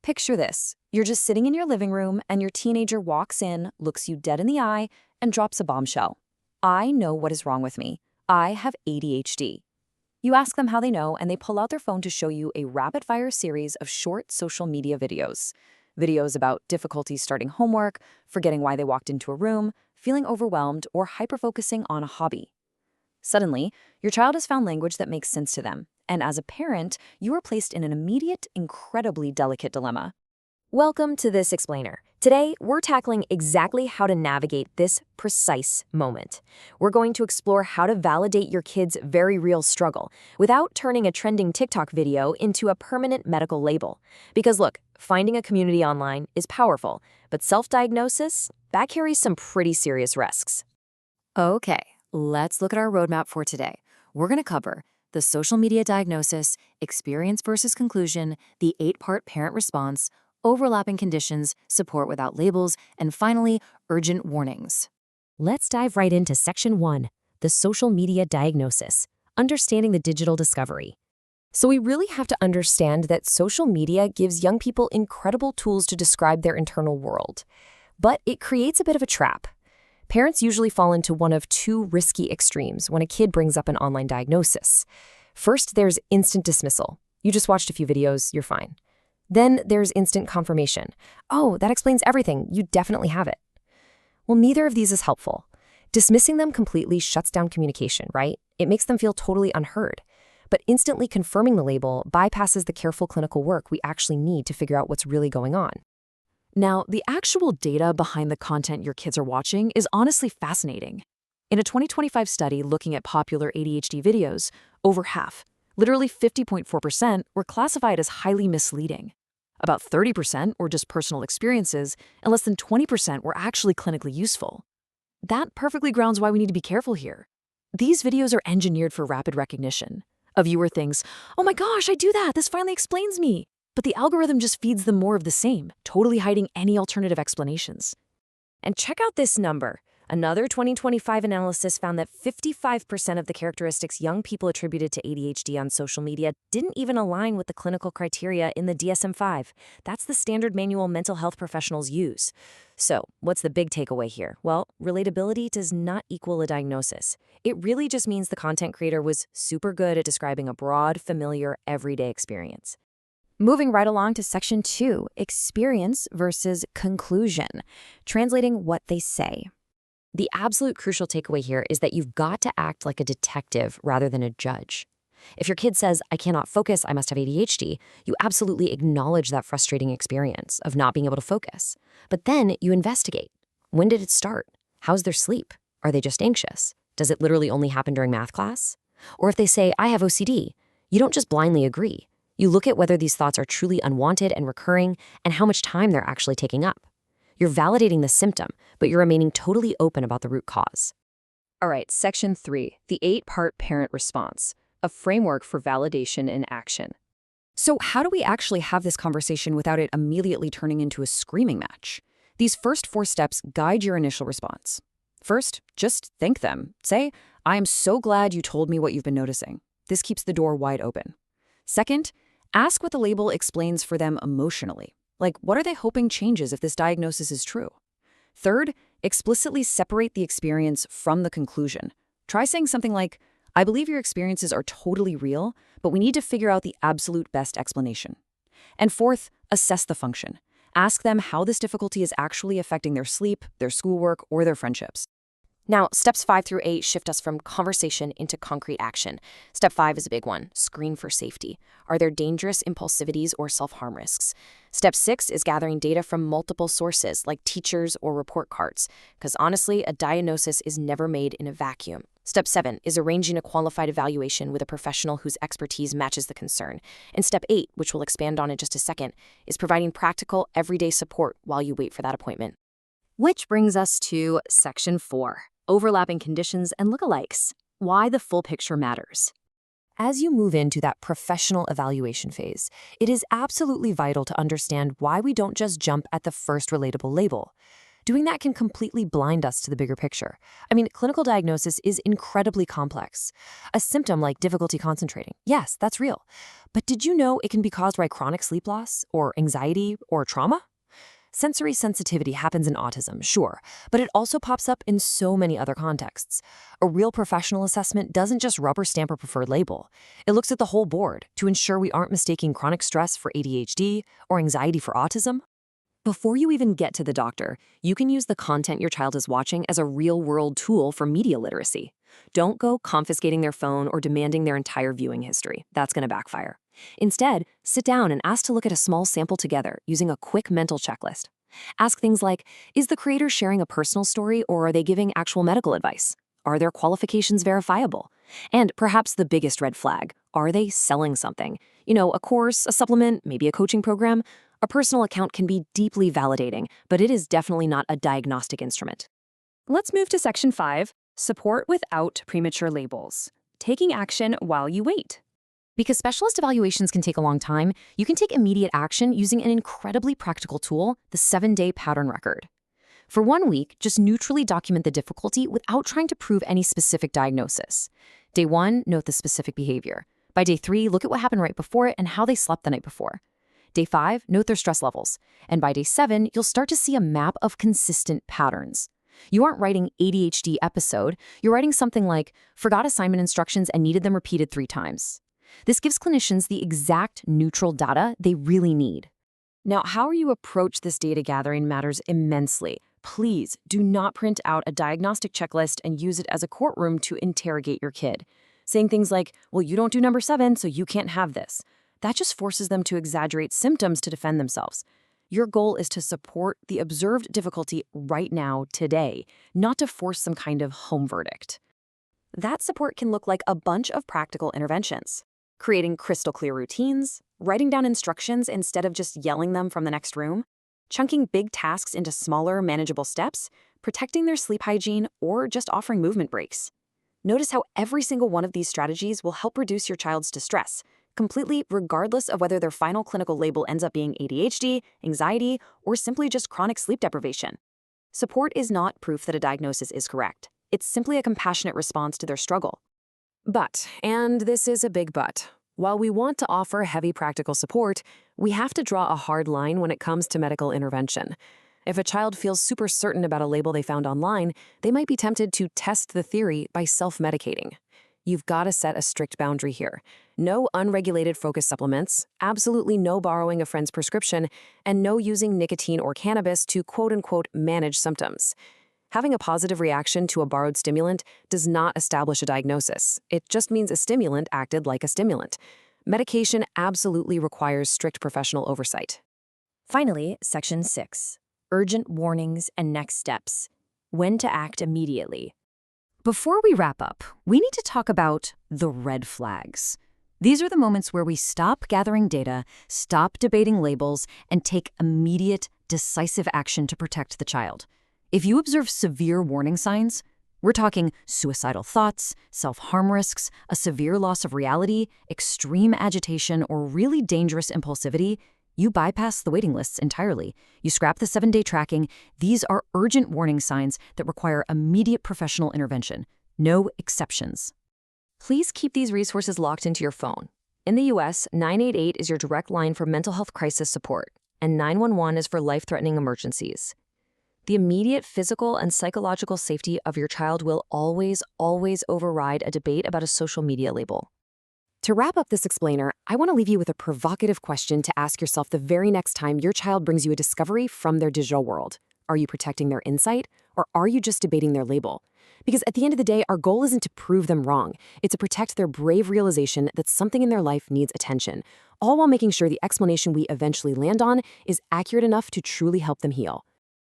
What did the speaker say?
Picture this. You're just sitting in your living room and your teenager walks in, looks you dead in the eye, and drops a bombshell. I know what is wrong with me. I have ADHD. You ask them how they know, and they pull out their phone to show you a rapid-fire series of short social media videos. Videos about difficulties starting homework, forgetting why they walked into a room, feeling overwhelmed, or hyper-focusing on a hobby. Suddenly, your child has found language that makes sense to them, and as a parent, you are placed in an immediate, incredibly delicate dilemma. Welcome to This Explainer. Today, we're tackling exactly how to navigate this precise moment. We're going to explore how to validate your kid's very real struggle without turning a trending TikTok video into a permanent medical label. Because look, finding a community online is powerful, but self-diagnosis, that carries some pretty serious risks. Okay, let's look at our roadmap for today. We're going to cover the social media diagnosis, experience versus conclusion, the 8-part parent response, overlapping conditions, support without labels, and finally, urgent warnings. Let's dive right into Section 1, the social media diagnosis, understanding the digital discovery. So we really have to understand that social media gives young people incredible tools to describe their internal world. But it creates a bit of a trap. Parents usually fall into one of two risky extremes when a kid brings up an online diagnosis. First, there's instant dismissal. You just watched a few videos, you're fine. Then there's instant confirmation. Oh, that explains everything. You definitely have it. Well, neither of these is helpful. Dismissing them completely shuts down communication, right? It makes them feel totally unheard. But instantly confirming the label bypasses the careful clinical work we actually need to figure out what's really going on. Now, the actual data behind the content your kids are watching is honestly fascinating. In a 2025 study looking at popular ADHD videos, over half, literally 50.4%, were classified as highly misleading. About 30% were just personal experiences, and less than 20% were actually clinically useful. That perfectly grounds why we need to be careful here. These videos are engineered for rapid recognition. A viewer thinks, "Oh my gosh, I do that, this finally explains me." But the algorithm just feeds them more of the same, totally hiding any alternative explanations. And check out this number. Another 2025 analysis found that 55% of the characteristics young people attributed to ADHD on social media didn't even align with the clinical criteria in the DSM-5. That's the standard manual mental health professionals use. So, what's the big takeaway here? Well, relatability does not equal a diagnosis. It really just means the content creator was super good at describing a broad, familiar, everyday experience. Moving right along to Section 2, experience versus conclusion, translating what they say. The absolute crucial takeaway here is that you've got to act like a detective rather than a judge. If your kid says, "I cannot focus, I must have ADHD," you absolutely acknowledge that frustrating experience of not being able to focus. But then you investigate. When did it start? How's their sleep? Are they just anxious? Does it literally only happen during math class? Or if they say, "I have OCD," you don't just blindly agree. You look at whether these thoughts are truly unwanted and recurring and how much time they're actually taking up. You're validating the symptom, but you're remaining totally open about the root cause. All right, Section 3, the 8-part parent response, a framework for validation in action. So how do we actually have this conversation without it immediately turning into a screaming match? These first 4 steps guide your initial response. First, just thank them. Say, "I am so glad you told me what you've been noticing." This keeps the door wide open. Second, ask what the label explains for them emotionally. Like, what are they hoping changes if this diagnosis is true? Third, explicitly separate the experience from the conclusion. Try saying something like, "I believe your experiences are totally real, but we need to figure out the absolute best explanation." And fourth, assess the function. Ask them how this difficulty is actually affecting their sleep, their schoolwork, or their friendships. Now, steps 5 through 8 shift us from conversation into concrete action. Step 5 is a big one. Screen for safety. Are there dangerous impulsivities or self-harm risks? Step 6 is gathering data from multiple sources, like teachers or report cards, because honestly, a diagnosis is never made in a vacuum. Step 7 is arranging a qualified evaluation with a professional whose expertise matches the concern. And step 8, which we'll expand on in just a second, is providing practical, everyday support while you wait for that appointment. Which brings us to Section 4. Overlapping conditions and lookalikes. Why the full picture matters. As you move into that professional evaluation phase, it is absolutely vital to understand why we don't just jump at the first relatable label. Doing that can completely blind us to the bigger picture. I mean, clinical diagnosis is incredibly complex. A symptom like difficulty concentrating, yes, that's real. But did you know it can be caused by chronic sleep loss, or anxiety, or trauma? Sensory sensitivity happens in autism, sure, but it also pops up in so many other contexts. A real professional assessment doesn't just rubber stamp a preferred label. It looks at the whole board to ensure we aren't mistaking chronic stress for ADHD or anxiety for autism. Before you even get to the doctor, you can use the content your child is watching as a real-world tool for media literacy. Don't go confiscating their phone or demanding their entire viewing history. That's going to backfire. Instead, sit down and ask to look at a small sample together using a quick mental checklist. Ask things like, is the creator sharing a personal story or are they giving actual medical advice? Are their qualifications verifiable? And perhaps the biggest red flag, are they selling something? A course, a supplement, maybe a coaching program? A personal account can be deeply validating, but it is definitely not a diagnostic instrument. Let's move to Section 5, support without premature labels. Taking action while you wait. Because specialist evaluations can take a long time, you can take immediate action using an incredibly practical tool, the 7-day pattern record. For 1 week, just neutrally document the difficulty without trying to prove any specific diagnosis. Day 1, note the specific behavior. By day 3, look at what happened right before it and how they slept the night before. Day 5, note their stress levels. And by day 7, you'll start to see a map of consistent patterns. You aren't writing ADHD episode, you're writing something like, forgot assignment instructions and needed them repeated 3 times. This gives clinicians the exact neutral data they really need. Now, how you approach this data gathering matters immensely. Please do not print out a diagnostic checklist and use it as a courtroom to interrogate your kid. Saying things like, well, you don't do number 7, so you can't have this. That just forces them to exaggerate symptoms to defend themselves. Your goal is to support the observed difficulty right now, today, not to force some kind of home verdict. That support can look like a bunch of practical interventions. Creating crystal clear routines, writing down instructions instead of just yelling them from the next room, chunking big tasks into smaller, manageable steps, protecting their sleep hygiene, or just offering movement breaks. Notice how every single one of these strategies will help reduce your child's distress, completely regardless of whether their final clinical label ends up being ADHD, anxiety, or simply just chronic sleep deprivation. Support is not proof that a diagnosis is correct. It's simply a compassionate response to their struggle. But, and this is a big but, while we want to offer heavy practical support, we have to draw a hard line when it comes to medical intervention. If a child feels super certain about a label they found online, they might be tempted to test the theory by self-medicating. You've got to set a strict boundary here. No unregulated focus supplements, absolutely no borrowing a friend's prescription, and no using nicotine or cannabis to quote-unquote manage symptoms. Having a positive reaction to a borrowed stimulant does not establish a diagnosis. It just means a stimulant acted like a stimulant. Medication absolutely requires strict professional oversight. Finally, Section 6. Urgent warnings and next steps. When to act immediately. Before we wrap up, we need to talk about the red flags. These are the moments where we stop gathering data, stop debating labels, and take immediate, decisive action to protect the child. If you observe severe warning signs, we're talking suicidal thoughts, self-harm risks, a severe loss of reality, extreme agitation, or really dangerous impulsivity, you bypass the waiting lists entirely. You scrap the 7-day tracking. These are urgent warning signs that require immediate professional intervention. No exceptions. Please keep these resources locked into your phone. In the U.S., 988 is your direct line for mental health crisis support, and 911 is for life-threatening emergencies. The immediate physical and psychological safety of your child will always override a debate about a social media label. To wrap up this explainer, I want to leave you with a provocative question to ask yourself the very next time your child brings you a discovery from their digital world. Are you protecting their insight, or are you just debating their label? Because at the end of the day, our goal isn't to prove them wrong. It's to protect their brave realization that something in their life needs attention, all while making sure the explanation we eventually land on is accurate enough to truly help them heal.